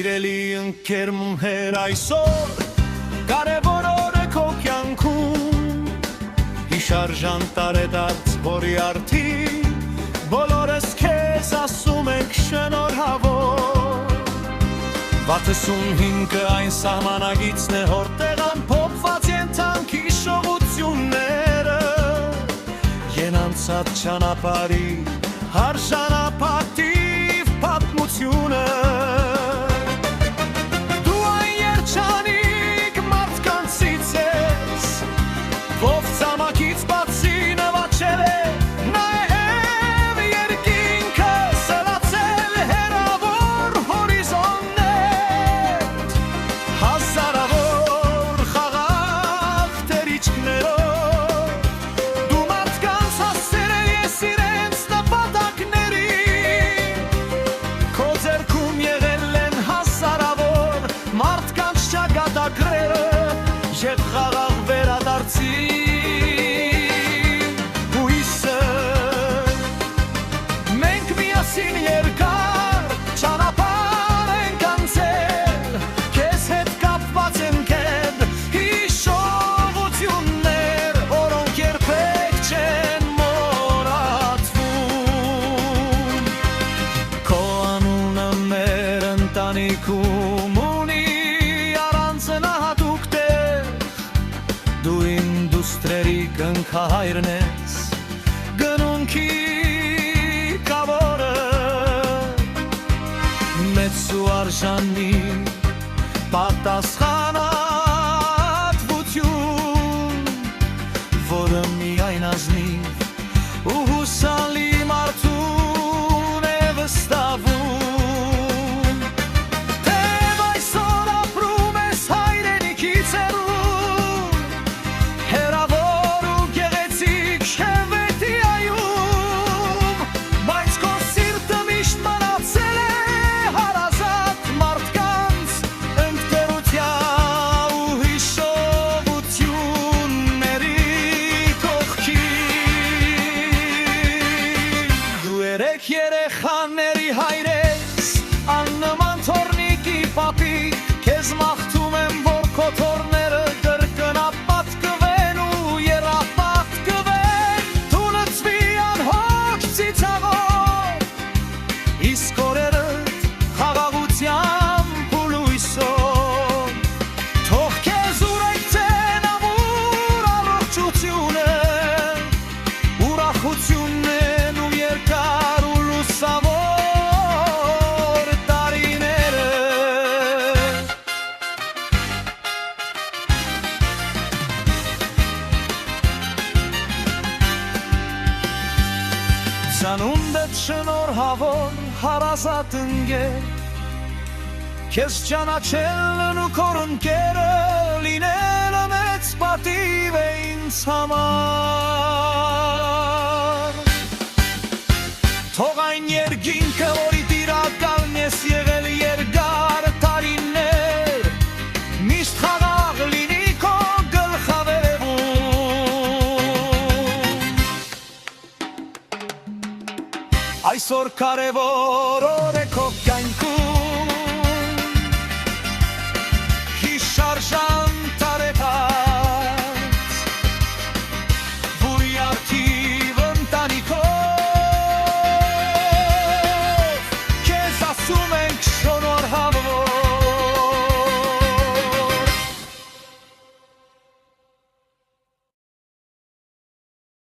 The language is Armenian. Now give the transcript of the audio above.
Սիրելի ընկերմ հեր այսօր կարևոր օր է քո կյանքում Հիշարժան տարեդարձ որի արդի բոլորս քեզ ասում ենք շնորհավոր 65-ը այն սահմանագիծն է հորտեղ ամփոփված ենթանք հիշողությունները Ենանցած ճանապարհի հարժանապատիվ պատմությունը Եվ խաղաղ վերադարձի հույսը Մենք միասին երկար ճանապարհ ենք անցել Քեզ հետ կապված են կետ հիշողություններ Որոնք երբեք չեն մոռացվում Քո անունը մեր ընտանիքում Դու ինդուստրերի կնքահայրն ես գնունքի կավորը մեծ ու արժանի պատասխանատվություն որը միայն ազնիվ ու հուսալի մարդուն է վստահում Երեխաների հայրես, աննման թորնիկի պապի Քեզ մաղթում եմ, որ քո թորները կրկնապատ կվեն ու երապատ կվեն Դու լծվի անհոգ ծիծաղով, իսկ օրերդ խաղաղությամբ ու լույսով Թող քեզ ուրեկցեն ամուր առողջությունը, ուրախությունն ու երկար Սավոր տարիները Ծանունդդ շնորհավոր հարազատ ընկեր Քեզ ճանաչելն ու քո ընկերը լինելը մեծ պատիվ է ինձ համար Թող այն երկինքը, որի տիրակալն ես եղել երկար տարիներ Միշտ խաղաղ լինի քո գլխավերևում Այսօր կարևոր օր է քո կյանքում Հիշարժան տարեդարձ Որի արդիվ ընտանիքով Assume